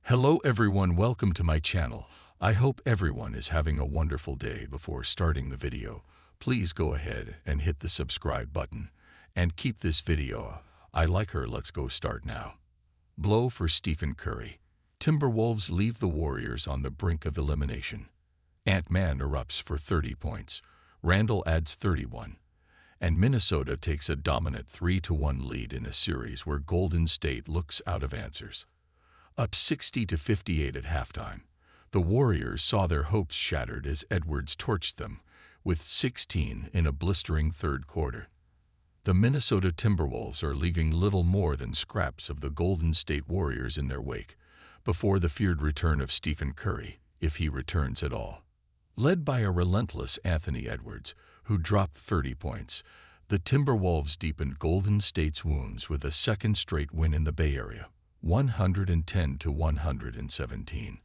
Hello everyone, welcome to my channel. I hope everyone is having a wonderful day. Before starting the video, please go ahead and hit the subscribe button and keep this video. I like her. Let's go start now. Blow for Stephen Curry. Timberwolves leave the Warriors on the brink of elimination. Ant-Man erupts for 30 points. Randle adds 31. And Minnesota takes a dominant 3-1 lead in a series where Golden State looks out of answers. Up 60-58 at halftime, the Warriors saw their hopes shattered as Edwards torched them, with 16 in a blistering third quarter. The Minnesota Timberwolves are leaving little more than scraps of the Golden State Warriors in their wake, before the feared return of Stephen Curry, if he returns at all. Led by a relentless Anthony Edwards, who dropped 30 points, the Timberwolves deepened Golden State's wounds with a second straight win in the Bay Area, 110-117,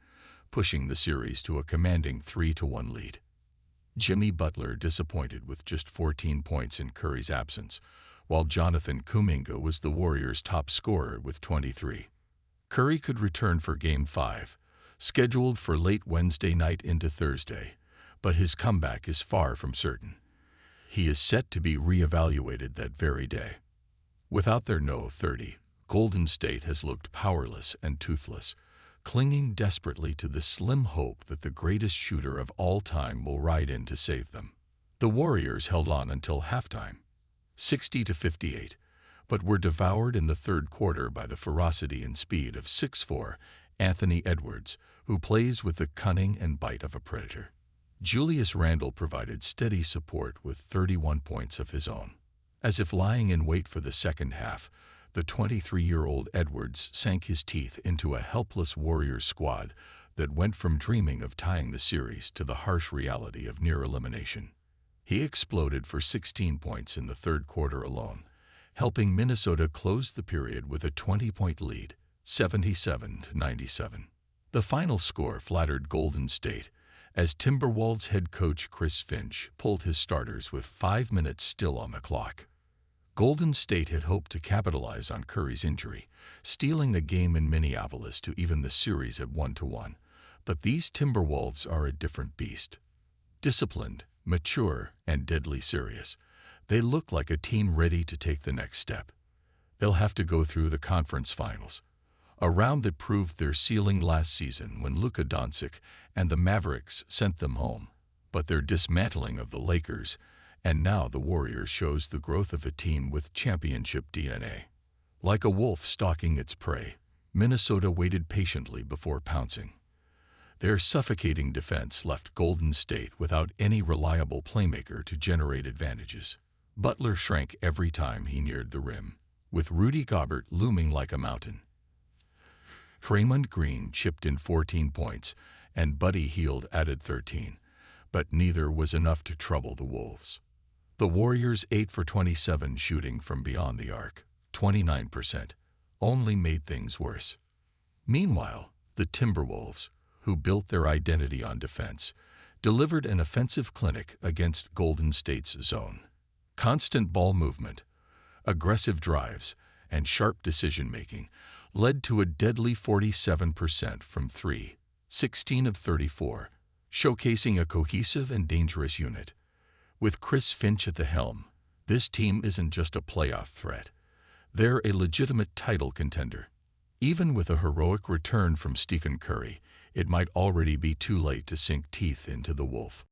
pushing the series to a commanding 3-1 lead. Jimmy Butler disappointed with just 14 points in Curry's absence, while Jonathan Kuminga was the Warriors' top scorer with 23. Curry could return for Game 5, scheduled for late Wednesday night into Thursday, but his comeback is far from certain. He is set to be reevaluated that very day. Without their No-30, Golden State has looked powerless and toothless, clinging desperately to the slim hope that the greatest shooter of all time will ride in to save them. The Warriors held on until halftime, 60-58, but were devoured in the third quarter by the ferocity and speed of 6'4" Anthony Edwards, who plays with the cunning and bite of a predator. Julius Randle provided steady support with 31 points of his own. As if lying in wait for the second half, the 23-year-old Edwards sank his teeth into a helpless Warriors squad that went from dreaming of tying the series to the harsh reality of near elimination. He exploded for 16 points in the third quarter alone, helping Minnesota close the period with a 20-point lead, 77-97. The final score flattered Golden State, as Timberwolves head coach Chris Finch pulled his starters with 5 minutes still on the clock. Golden State had hoped to capitalize on Curry's injury, stealing the game in Minneapolis to even the series at 1-1. But these Timberwolves are a different beast. Disciplined, mature, and deadly serious, they look like a team ready to take the next step. They'll have to go through the conference finals, a round that proved their ceiling last season when Luka Doncic and the Mavericks sent them home. But their dismantling of the Lakers and now the Warriors shows the growth of a team with championship DNA. Like a wolf stalking its prey, Minnesota waited patiently before pouncing. Their suffocating defense left Golden State without any reliable playmaker to generate advantages. Butler shrank every time he neared the rim, with Rudy Gobert looming like a mountain. Draymond Green chipped in 14 points, and Buddy Hield added 13, but neither was enough to trouble the Wolves. The Warriors' 8 for 27 shooting from beyond the arc, 29%, only made things worse. Meanwhile, the Timberwolves, who built their identity on defense, delivered an offensive clinic against Golden State's zone. Constant ball movement, aggressive drives, and sharp decision-making led to a deadly 47% from 3, 16 of 34, showcasing a cohesive and dangerous unit. With Chris Finch at the helm, this team isn't just a playoff threat. They're a legitimate title contender. Even with a heroic return from Stephen Curry, it might already be too late to sink teeth into the wolf.